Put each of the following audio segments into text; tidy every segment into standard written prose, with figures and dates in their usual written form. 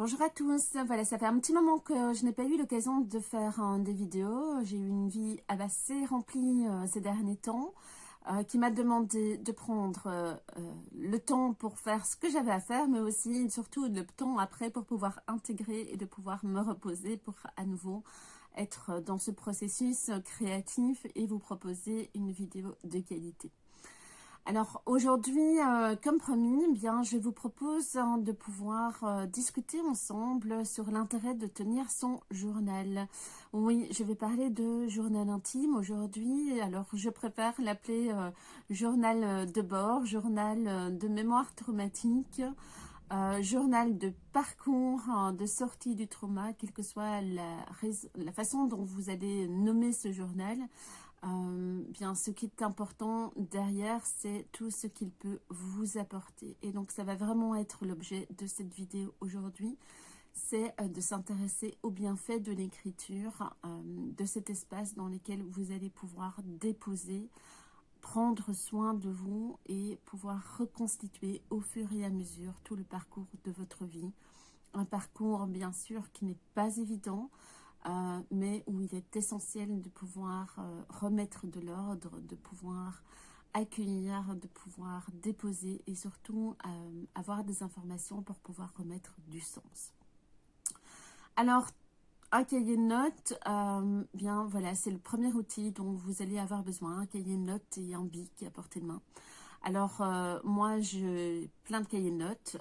Bonjour à tous, voilà, ça fait un petit moment que je n'ai pas eu l'occasion de faire des vidéos. J'ai eu une vie assez remplie ces derniers temps qui m'a demandé de prendre le temps pour faire ce que j'avais à faire, mais aussi surtout le temps après pour pouvoir intégrer et de pouvoir me reposer pour à nouveau être dans ce processus créatif et vous proposer une vidéo de qualité. Alors aujourd'hui, comme promis, bien, je vous propose de pouvoir discuter ensemble sur l'intérêt de tenir son journal. Oui, je vais parler de journal intime aujourd'hui. Alors je préfère l'appeler journal de bord, journal de mémoire traumatique, journal de parcours, de sortie du trauma, quelle que soit la façon dont vous allez nommer ce journal. Bien, ce qui est important derrière, c'est tout ce qu'il peut vous apporter. Et donc, ça va vraiment être l'objet de cette vidéo aujourd'hui. C'est de s'intéresser aux bienfaits de l'écriture, de cet espace dans lequel vous allez pouvoir déposer, prendre soin de vous et pouvoir reconstituer au fur et à mesure tout le parcours de votre vie. Un parcours, bien sûr, qui n'est pas évident, mais où il est essentiel de pouvoir remettre de l'ordre, de pouvoir accueillir, de pouvoir déposer et surtout avoir des informations pour pouvoir remettre du sens. Alors, un cahier de notes, bien voilà, c'est le premier outil dont vous allez avoir besoin, un cahier de notes et un bic à portée de main. Alors, moi, j'ai plein de cahiers de notes.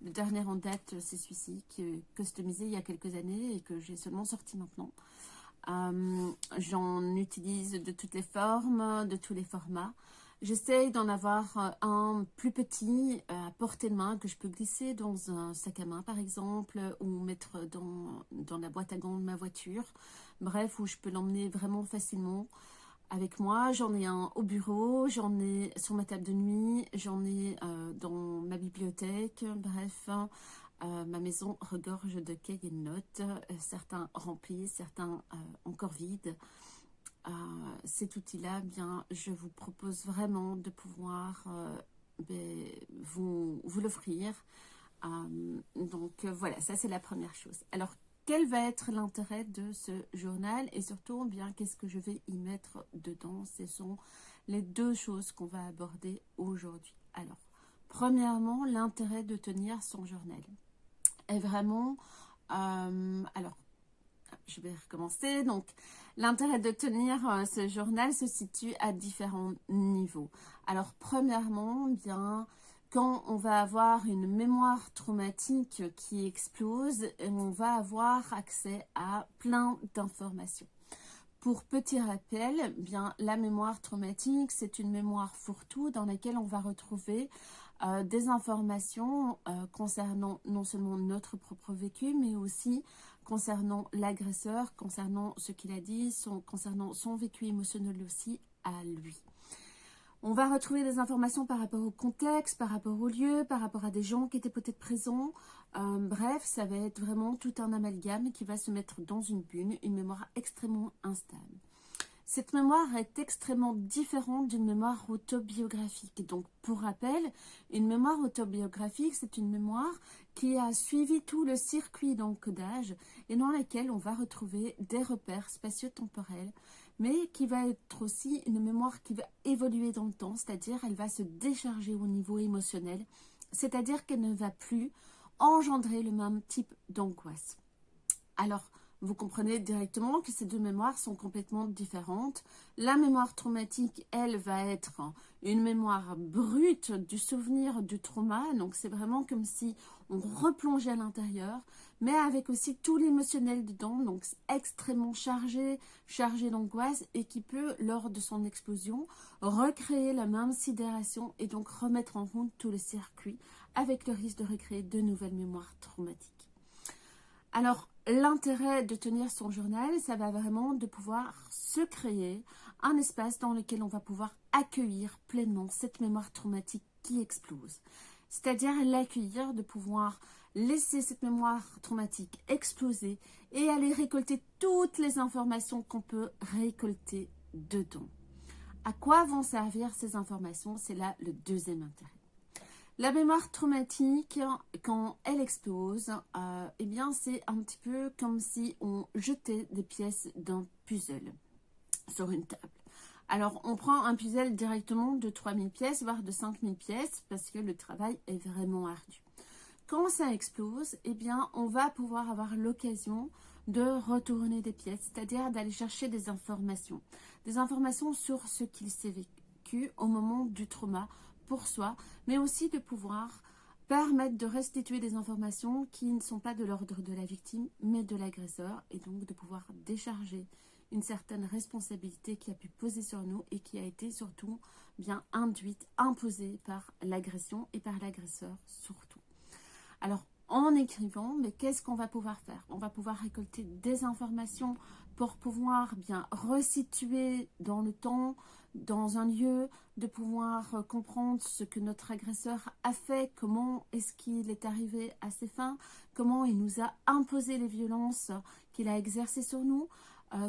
Le dernier en date, c'est celui-ci, qui est customisé il y a quelques années et que j'ai seulement sorti maintenant. J'en utilise de toutes les formes, de tous les formats. J'essaye d'en avoir un plus petit à portée de main que je peux glisser dans un sac à main par exemple ou mettre dans la boîte à gants de ma voiture. Bref, où je peux l'emmener vraiment facilement avec moi. J'en ai un au bureau, j'en ai sur ma table de nuit, j'en ai dans ma bibliothèque. Bref, ma maison regorge de cahiers de notes, certains remplis, certains encore vides. Cet outil-là, bien, je vous propose vraiment de pouvoir vous l'offrir. Donc voilà, ça c'est la première chose. Alors, quel va être l'intérêt de ce journal et surtout, bien, qu'est-ce que je vais y mettre dedans? Ce sont les deux choses qu'on va aborder aujourd'hui. Alors, premièrement, l'intérêt de tenir son journal est vraiment... alors, je vais recommencer. Donc, l'intérêt de tenir ce journal se situe à différents niveaux. Alors, premièrement, bien... Quand on va avoir une mémoire traumatique qui explose, on va avoir accès à plein d'informations. Pour petit rappel, bien, la mémoire traumatique, c'est une mémoire fourre-tout dans laquelle on va retrouver des informations concernant non seulement notre propre vécu, mais aussi concernant l'agresseur, concernant ce qu'il a dit, concernant son vécu émotionnel aussi à lui. On va retrouver des informations par rapport au contexte, par rapport au lieu, par rapport à des gens qui étaient peut-être présents. Bref, ça va être vraiment tout un amalgame qui va se mettre dans une bulle, une mémoire extrêmement instable. Cette mémoire est extrêmement différente d'une mémoire autobiographique. Donc, pour rappel, une mémoire autobiographique, c'est une mémoire qui a suivi tout le circuit d'encodage et dans laquelle on va retrouver des repères spatio-temporels, mais qui va être aussi une mémoire qui va évoluer dans le temps, c'est-à-dire elle va se décharger au niveau émotionnel, c'est-à-dire qu'elle ne va plus engendrer le même type d'angoisse. Alors, vous comprenez directement que ces deux mémoires sont complètement différentes. La mémoire traumatique, elle, va être une mémoire brute du souvenir du trauma. Donc, c'est vraiment comme si on replongeait à l'intérieur, mais avec aussi tout l'émotionnel dedans. Donc, extrêmement chargé d'angoisse et qui peut, lors de son explosion, recréer la même sidération et donc remettre en route tout le circuit avec le risque de recréer de nouvelles mémoires traumatiques. Alors, l'intérêt de tenir son journal, ça va vraiment de pouvoir se créer un espace dans lequel on va pouvoir accueillir pleinement cette mémoire traumatique qui explose. C'est-à-dire l'accueillir, de pouvoir laisser cette mémoire traumatique exploser et aller récolter toutes les informations qu'on peut récolter dedans. À quoi vont servir ces informations? C'est là le deuxième intérêt. La mémoire traumatique, quand elle explose, eh bien c'est un petit peu comme si on jetait des pièces d'un puzzle sur une table. Alors, on prend un puzzle directement de 3000 pièces, voire de 5000 pièces, parce que le travail est vraiment ardu. Quand ça explose, eh bien, on va pouvoir avoir l'occasion de retourner des pièces, c'est-à-dire d'aller chercher des informations sur ce qu'il s'est vécu au moment du trauma pour soi, mais aussi de pouvoir permettre de restituer des informations qui ne sont pas de l'ordre de la victime, mais de l'agresseur, et donc de pouvoir décharger une certaine responsabilité qui a pu poser sur nous et qui a été surtout bien induite, imposée par l'agression et par l'agresseur surtout. Alors, en écrivant, mais qu'est-ce qu'on va pouvoir faire? On va pouvoir récolter des informations pour pouvoir bien resituer dans le temps, dans un lieu, de pouvoir comprendre ce que notre agresseur a fait, comment est-ce qu'il est arrivé à ses fins, comment il nous a imposé les violences qu'il a exercées sur nous,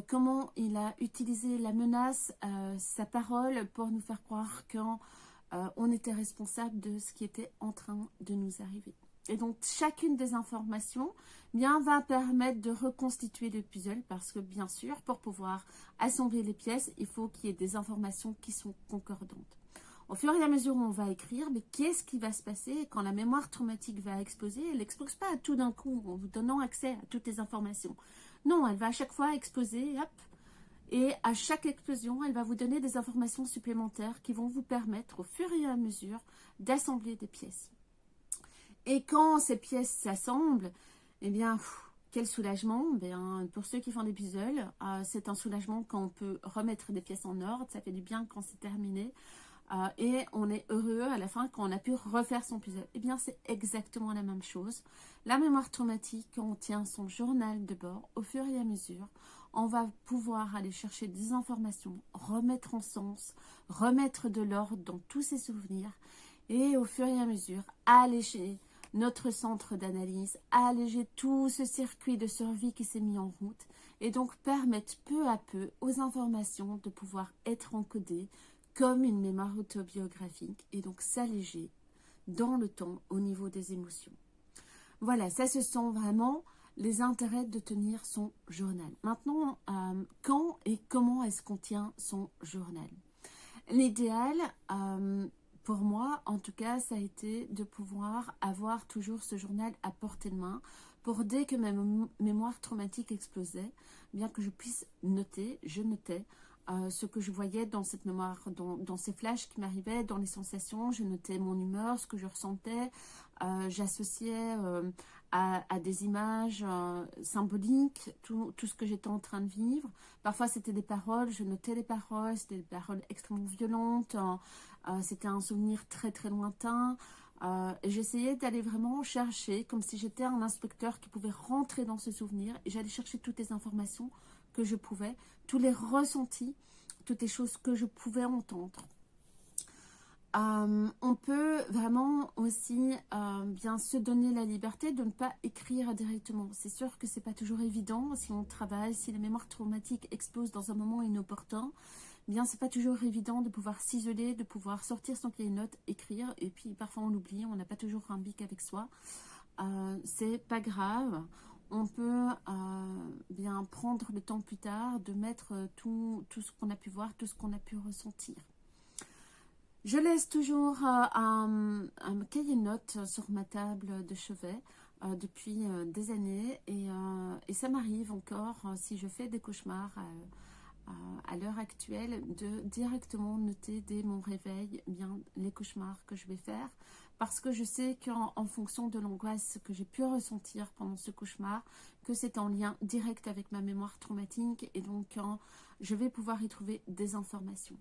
comment il a utilisé la menace, sa parole pour nous faire croire qu'on était responsable de ce qui était en train de nous arriver. Et donc, chacune des informations bien, va permettre de reconstituer le puzzle parce que, bien sûr, pour pouvoir assembler les pièces, il faut qu'il y ait des informations qui sont concordantes. Au fur et à mesure où on va écrire, mais qu'est-ce qui va se passer quand la mémoire traumatique va exploser? Elle n'explose pas tout d'un coup en vous donnant accès à toutes les informations. Non, elle va à chaque fois exploser, hop, et à chaque explosion, elle va vous donner des informations supplémentaires qui vont vous permettre, au fur et à mesure, d'assembler des pièces. Et quand ces pièces s'assemblent, eh bien, quel soulagement. Bien, pour ceux qui font des puzzles, c'est un soulagement quand on peut remettre des pièces en ordre. Ça fait du bien quand c'est terminé. Et on est heureux à la fin quand on a pu refaire son puzzle. Eh bien, c'est exactement la même chose. La mémoire traumatique, quand on tient son journal de bord, au fur et à mesure, on va pouvoir aller chercher des informations, remettre en sens, remettre de l'ordre dans tous ces souvenirs. Et au fur et à mesure, alléger notre centre d'analyse, alléger tout ce circuit de survie qui s'est mis en route et donc permettre peu à peu aux informations de pouvoir être encodées comme une mémoire autobiographique et donc s'alléger dans le temps au niveau des émotions. Voilà, ça ce sont vraiment les intérêts de tenir son journal. Maintenant, quand et comment est-ce qu'on tient son journal? L'idéal, pour moi, en tout cas, ça a été de pouvoir avoir toujours ce journal à portée de main pour dès que ma mémoire traumatique explosait, bien que je puisse noter, je notais ce que je voyais dans cette mémoire, dans ces flashs qui m'arrivaient, dans les sensations, je notais mon humeur, ce que je ressentais, j'associais à des images symboliques, tout ce que j'étais en train de vivre. Parfois, c'était des paroles, je notais les paroles, c'était des paroles extrêmement violentes, c'était un souvenir très très lointain. Et j'essayais d'aller vraiment chercher, comme si j'étais un inspecteur qui pouvait rentrer dans ce souvenir, et j'allais chercher toutes les informations que je pouvais, tous les ressentis, toutes les choses que je pouvais entendre. On peut vraiment aussi bien se donner la liberté de ne pas écrire directement. C'est sûr que c'est pas toujours évident si on travaille, si la mémoire traumatique explose dans un moment inopportun. Bien, c'est pas toujours évident de pouvoir s'isoler, de pouvoir sortir son cahier de notes, écrire, et puis parfois on l'oublie, on n'a pas toujours un bic avec soi. C'est pas grave. On peut bien prendre le temps plus tard de mettre tout ce qu'on a pu voir, tout ce qu'on a pu ressentir. Je laisse toujours un cahier de notes sur ma table de chevet depuis des années et ça m'arrive encore si je fais des cauchemars à l'heure actuelle de directement noter dès mon réveil bien les cauchemars que je vais faire parce que je sais qu'en fonction de l'angoisse que j'ai pu ressentir pendant ce cauchemar, que c'est en lien direct avec ma mémoire traumatique et donc je vais pouvoir y trouver des informations.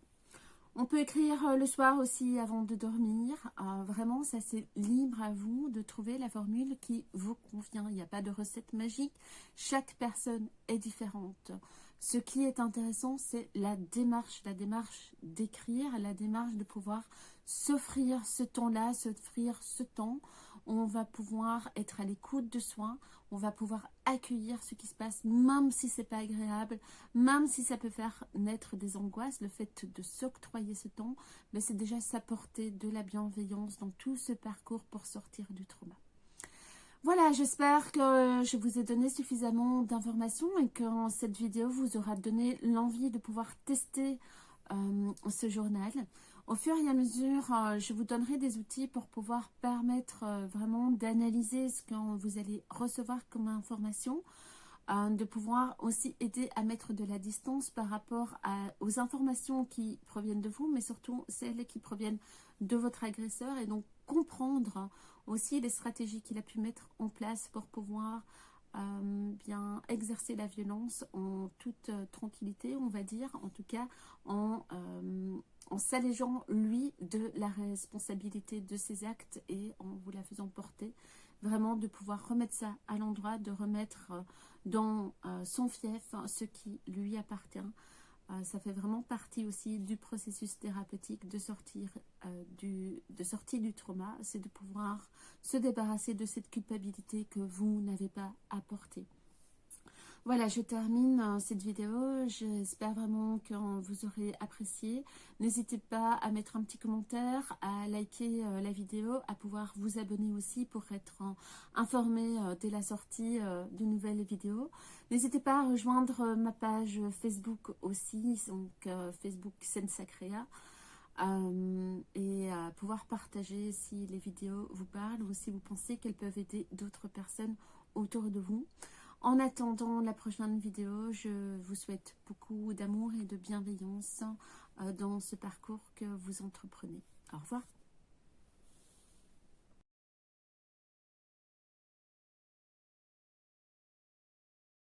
On peut écrire le soir aussi avant de dormir. Vraiment, ça c'est libre à vous de trouver la formule qui vous convient. Il n'y a pas de recette magique. Chaque personne est différente. Ce qui est intéressant, c'est la démarche d'écrire, la démarche de pouvoir s'offrir ce temps-là, s'offrir ce temps on va pouvoir être à l'écoute de soi, on va pouvoir accueillir ce qui se passe, même si c'est pas agréable, même si ça peut faire naître des angoisses. Le fait de s'octroyer ce temps, mais c'est déjà s'apporter de la bienveillance dans tout ce parcours pour sortir du trauma. Voilà, j'espère que je vous ai donné suffisamment d'informations et que cette vidéo vous aura donné l'envie de pouvoir tester ce journal. Au fur et à mesure, je vous donnerai des outils pour pouvoir permettre vraiment d'analyser ce que vous allez recevoir comme information, de pouvoir aussi aider à mettre de la distance par rapport aux informations qui proviennent de vous, mais surtout celles qui proviennent de votre agresseur, et donc comprendre aussi les stratégies qu'il a pu mettre en place pour pouvoir bien exercer la violence en toute tranquillité, on va dire, en tout cas en s'allégeant lui de la responsabilité de ses actes et en vous la faisant porter, vraiment de pouvoir remettre ça à l'endroit, de remettre dans son fief ce qui lui appartient. Ça fait vraiment partie aussi du processus thérapeutique de sortie du trauma, c'est de pouvoir se débarrasser de cette culpabilité que vous n'avez pas apportée. Voilà, je termine cette vidéo. J'espère vraiment que vous aurez apprécié. N'hésitez pas à mettre un petit commentaire, à liker la vidéo, à pouvoir vous abonner aussi pour être informé dès la sortie de nouvelles vidéos. N'hésitez pas à rejoindre ma page Facebook aussi, donc Facebook Sensacrea. Et à pouvoir partager si les vidéos vous parlent ou si vous pensez qu'elles peuvent aider d'autres personnes autour de vous. En attendant la prochaine vidéo, je vous souhaite beaucoup d'amour et de bienveillance dans ce parcours que vous entreprenez. Au revoir.